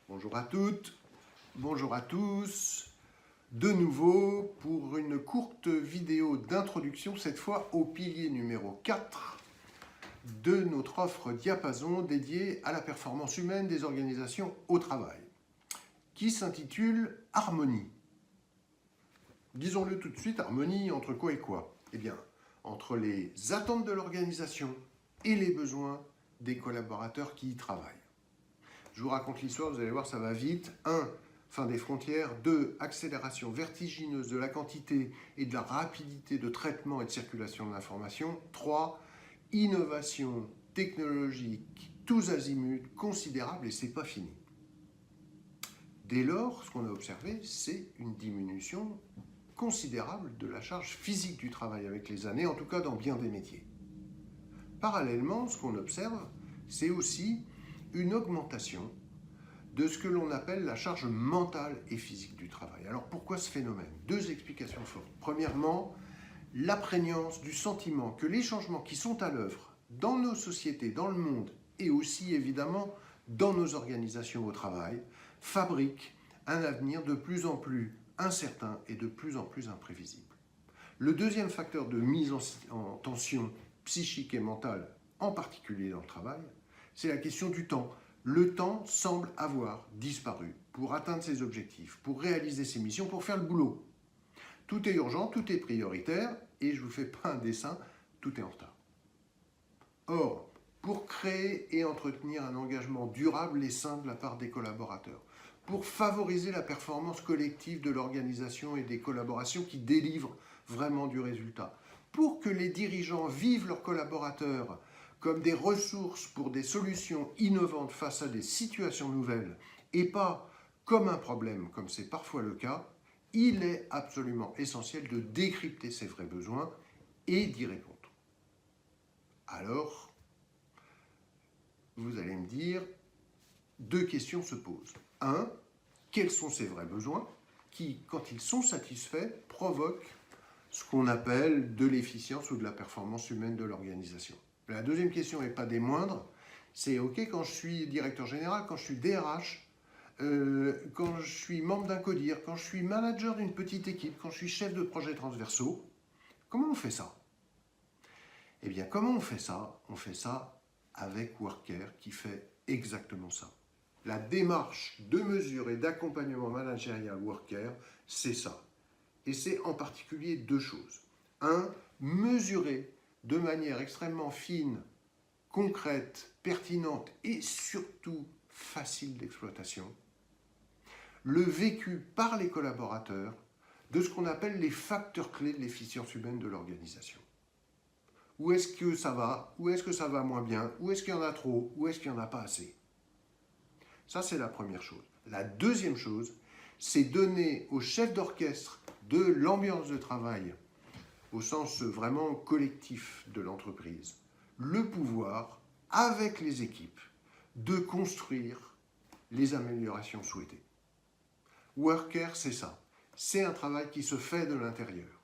Bonjour à toutes, bonjour à tous, de nouveau pour une courte vidéo d'introduction, cette fois au pilier numéro 4 de notre offre Diapason dédiée à la performance humaine des organisations au travail, qui s'intitule Harmonie. Disons-le tout de suite, harmonie entre quoi et quoi? Eh bien, entre les attentes de l'organisation et les besoins des collaborateurs qui y travaillent. Je vous raconte l'histoire, vous allez voir, ça va vite. 1. Fin des frontières. 2. Accélération vertigineuse de la quantité et de la rapidité de traitement et de circulation de l'information. 3. Innovation technologique tous azimuts considérable et c'est pas fini. Dès lors, ce qu'on a observé, c'est une diminution considérable de la charge physique du travail avec les années, en tout cas dans bien des métiers. Parallèlement, ce qu'on observe, c'est aussi une augmentation de ce que l'on appelle la charge mentale et physique du travail. Alors pourquoi ce phénomène? Deux explications fortes. Premièrement, la prégnance du sentiment que les changements qui sont à l'œuvre dans nos sociétés, dans le monde et aussi évidemment dans nos organisations au travail fabriquent un avenir de plus en plus incertain et de plus en plus imprévisible. Le deuxième facteur de mise en tension psychique et mentale, en particulier dans le travail, c'est la question du temps. Le temps semble avoir disparu pour atteindre ses objectifs, pour réaliser ses missions, pour faire le boulot. Tout est urgent, tout est prioritaire, et je ne vous fais pas un dessin, tout est en retard. Or, pour créer et entretenir un engagement durable et sain de la part des collaborateurs, pour favoriser la performance collective de l'organisation et des collaborations qui délivrent vraiment du résultat, pour que les dirigeants vivent leurs collaborateurs comme des ressources pour des solutions innovantes face à des situations nouvelles et pas comme un problème, comme c'est parfois le cas, il est absolument essentiel de décrypter ces vrais besoins et d'y répondre. Alors, vous allez me dire, deux questions se posent. 1. Quels sont ces vrais besoins qui, quand ils sont satisfaits, provoquent ce qu'on appelle de l'efficience ou de la performance humaine de l'organisation? La deuxième question n'est pas des moindres, c'est OK, quand je suis directeur général, quand je suis DRH, quand je suis membre d'un CODIR, quand je suis manager d'une petite équipe, quand je suis chef de projet transversaux, comment on fait ça? Eh bien, comment on fait ça? On fait ça avec Workcare qui fait exactement ça. La démarche de mesure et d'accompagnement managérial Workcare, c'est ça. Et c'est en particulier deux choses. 1. Mesurer de manière extrêmement fine, concrète, pertinente et surtout facile d'exploitation, le vécu par les collaborateurs de ce qu'on appelle les facteurs clés de l'efficience humaine de l'organisation. Où est-ce que ça va? Où est-ce que ça va moins bien? Où est-ce qu'il y en a trop? Où est-ce qu'il n'y en a pas assez? Ça, c'est la première chose. La deuxième chose, c'est donner aux chefs d'orchestre de l'ambiance de travail, au sens vraiment collectif de l'entreprise, le pouvoir, avec les équipes, de construire les améliorations souhaitées. Workcare, c'est ça. C'est un travail qui se fait de l'intérieur,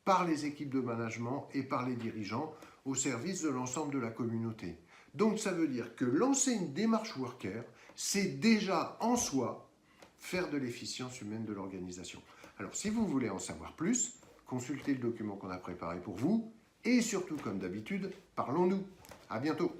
par les équipes de management et par les dirigeants, au service de l'ensemble de la communauté. Donc ça veut dire que lancer une démarche Workcare, c'est déjà en soi faire de l'efficience humaine de l'organisation. Alors si vous voulez en savoir plus, consultez le document qu'on a préparé pour vous et surtout, comme d'habitude, parlons-nous. À bientôt.